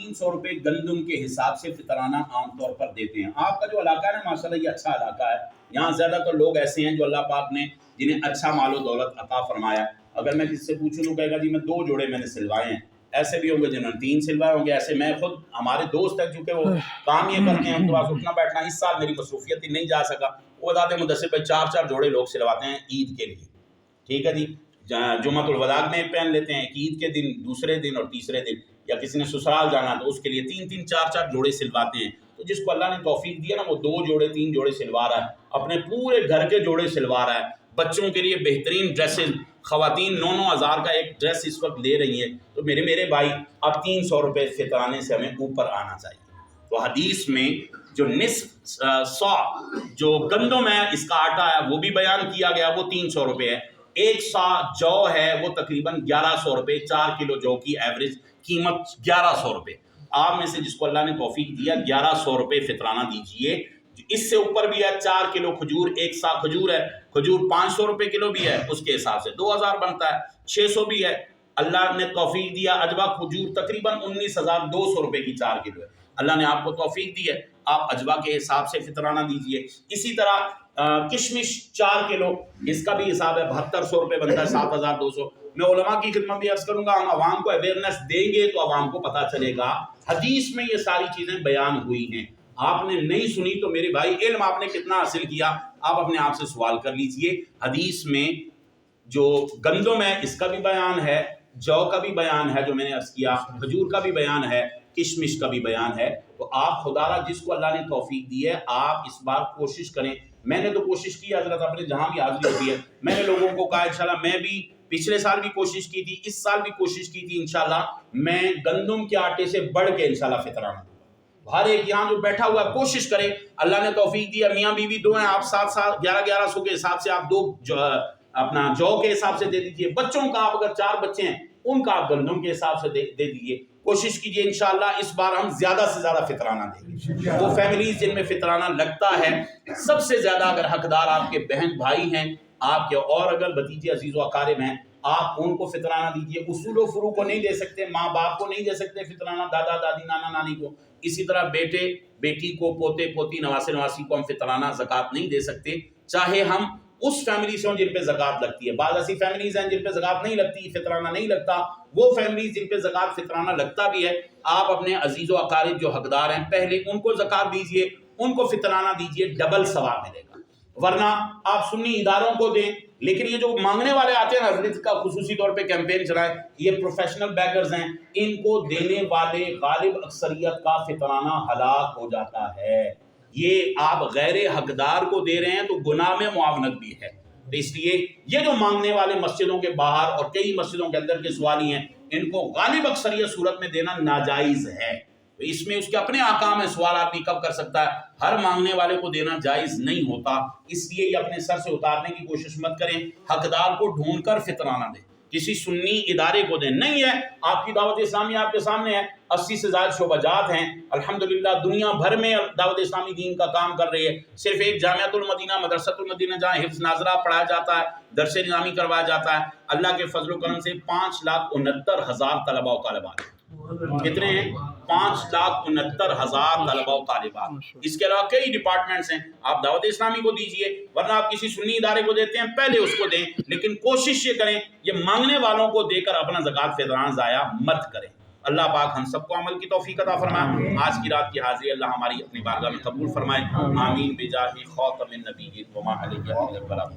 300 روپے گندم کے حساب سے فطرانہ عام طور پر دیتے ہیں۔ آپ کا جو علاقہ ہے نا ماشاءاللہ یہ اچھا علاقہ ہے، یہاں زیادہ تر لوگ ایسے ہیں جو اللہ پاک نے جنہیں اچھا مال و دولت عطا فرمایا۔ اگر میں کسی سے پوچھوں تو کہے گا جی میں 2 جوڑے میں نے سلوائے ہیں، ایسے بھی ہوں گے جنہوں نے 3 سلوائے ہوں گے، ایسے میں خود ہمارے دوست ہیں چونکہ وہ کام یہ کرتے ہیں ان کے پاس اٹھنا بیٹھنا، اس سال میری مصروفیت ہی نہیں جا سکا، وہ بتاتے ہیں مدثر بھائی 4 جوڑے لوگ سلواتے ہیں عید کے لیے، ٹھیک ہے جی، جمعۃ الوداع میں پہن لیتے ہیں، عید کے دن، دوسرے دن اور تیسرے دن، یا کسی نے سسرال جانا تو اس کے لیے 3 4 جوڑے سلواتے ہیں۔ تو جس کو اللہ نے توفیق دیا نا وہ 2 جوڑے 3 جوڑے سلوا رہا ہے، اپنے پورے گھر کے جوڑے سلوا رہا ہے، بچوں کے لیے بہترین ڈریسز، خواتین 9 ہزار کا ایک ڈریس اس وقت لے رہی ہیں، تو میرے بھائی اب 300 روپے فطرانے سے ہمیں اوپر آنا چاہیے۔ تو حدیث میں جو نصف سا جو گندم ہے اس کا آٹا ہے وہ بھی بیان کیا گیا، وہ 300 روپے ہے۔ 1 سا جو ہے وہ تقریباً 1100 روپے، 4 کلو جو کی ایوریج قیمت 1100 روپے۔ آپ میں سے جس کو اللہ نے توفیق دیا 1100 روپے فطرانہ دیجئے۔ اس سے اوپر بھی ہے 4 کلو کھجور، 1 سا کھجور ہے، کھجور 500 روپے کلو بھی ہے، اس کے حساب سے 2000 بنتا ہے، 600 بھی ہے۔ اللہ نے توفیق دیا اجوا کھجور تقریباً 19,200 روپے کی 4 کلو ہے، اللہ نے آپ کو توفیق دی ہے، آپ اجوا کے حساب سے فطرانہ دیجئے۔ اسی طرح کشمش 4 کلو، اس کا بھی حساب ہے 7200 روپے بنتا ہے، 7200۔ میں علماء کی خدمت بھی عرض کروں گا، ہم عوام کو اویئرنیس دیں گے تو عوام کو پتہ چلے گا، حدیث میں یہ ساری چیزیں بیان ہوئی ہیں، آپ نے نہیں سنی تو میرے بھائی علم آپ نے کتنا حاصل کیا آپ اپنے آپ سے سوال کر لیجئے۔ حدیث میں جو گندم ہے اس کا بھی بیان ہے، جو کا بھی بیان ہے جو میں نے عرض کیا، کھجور کا بھی بیان ہے، کشمش کا بھی بیان ہے۔ تو آپ خدا را جس کو اللہ نے توفیق دی ہے آپ اس بار کوشش کریں، میں نے تو کوشش کی حضرت اپنے جہاں بھی حاضری ہوتی ہے، میں نے لوگوں کو کہا انشاءاللہ میں بھی پچھلے سال بھی کوشش کی تھی، اس سال بھی کوشش کی تھی، انشاءاللہ میں گندم کے آٹے سے بڑھ کے انشاءاللہ فطرانہ دوں گا۔ ہر ایک یہاں جو بیٹھا ہوا ہے کوشش کرے، اللہ نے توفیق دیا، میاں بیوی 2 ہیں، آپ 7 1100 کے حساب سے آپ 2 اپنا جو کے حساب سے دے دیجئے، بچوں کا آپ اگر 4 بچے ہیں ان کا آپ گندم کے حساب سے دے دیجئے، کوشش کیجئے انشاءاللہ اس بار ہم زیادہ سے زیادہ فطرانہ دیں گے۔ وہ فیملیز جن میں فطرانہ لگتا ہے سب سے زیادہ اگر حقدار آپ کے بہن بھائی ہیں، آپ کے اور اگر بھتیجے عزیز و اقارب ہیں، آپ ان کو فطرانہ دیجئے۔ اصول و فروع کو نہیں دے سکتے، ماں باپ کو نہیں دے سکتے فطرانہ، دادا دادی نانا نانی کو، اسی طرح بیٹے بیٹی کو، پوتے پوتی نواسے نواسی کو ہم فطرانہ زکوٰۃ نہیں دے سکتے، چاہے ہم اس فیملی سے ہوں جن پہ زکوٰۃ لگتی ہے۔ بعض ایسی فیملیز ہیں جن پہ زکوٰۃ نہیں لگتی، فطرانہ نہیں لگتا، وہ فیملیز جن پہ زکوٰۃ فطرانہ لگتا بھی ہے، آپ اپنے عزیز و اقارب جو حقدار ہیں پہلے ان کو زکوٰۃ دیجئے، ان کو فطرانہ دیجئے، ڈبل ثواب ملے گا۔ ورنہ آپ سنی اداروں کو دیں، لیکن یہ جو مانگنے والے آتے ہیں حضرت کا خصوصی طور پہ کیمپین چلائیں، یہ پروفیشنل بیگرز ہیں، ان کو دینے والے غالب اکثریت کا فطرانہ ہلاک ہو جاتا ہے۔ یہ آپ غیر حقدار کو دے رہے ہیں تو گناہ میں معاونت بھی ہے، تو اس لیے یہ جو مانگنے والے مسجدوں کے باہر اور کئی مسجدوں کے اندر کے سوالی ہیں ان کو غالب اکثریت صورت میں دینا ناجائز ہے، تو اس میں اس کے اپنے احکام ہیں، سوال آدمی کب کر سکتا ہے، ہر مانگنے والے کو دینا جائز نہیں ہوتا، اس لیے یہ اپنے سر سے اتارنے کی کوشش مت کریں، حقدار کو ڈھونڈ کر فطرانہ دیں، کسی سنی ادارے کو دیں۔ نہیں ہے آپ کی دعوت اسلامی آپ کے سامنے ہے، 80 سے زائد شعبہ جات ہیں الحمدللہ، دنیا بھر میں دعوت اسلامی دین کا کام کر رہی ہے، صرف ایک جامعۃ المدینہ مدرسۃ المدینہ جہاں حفظ ناظرہ پڑھایا جاتا ہے، درس نظامی کروایا جاتا ہے، اللہ کے فضل و کرم سے 5,69,000 طلبہ و طالبات ہیں۔ کتنے ہیں؟ 5,69,000 طلبہ و طالبات۔ اس کے علاوہ کئی ڈپارٹمنٹس ہیں، آپ دعوت اسلامی کو دیجئے، ورنہ آپ کسی سنی ادارے کو دیتے ہیں پہلے اس کو دیں، لیکن کوشش یہ کریں یہ مانگنے والوں کو دے کر اپنا زکوٰۃ فطرانہ ضائع مت کریں۔ اللہ پاک ہم سب کو عمل کی توفیق عطا فرمائے۔ آج کی رات کی حاضری اللہ ہماری اپنی بارگاہ میں قبول فرمائے، آمین بجاہ خاتم النبیین وما علیہ البلاغ۔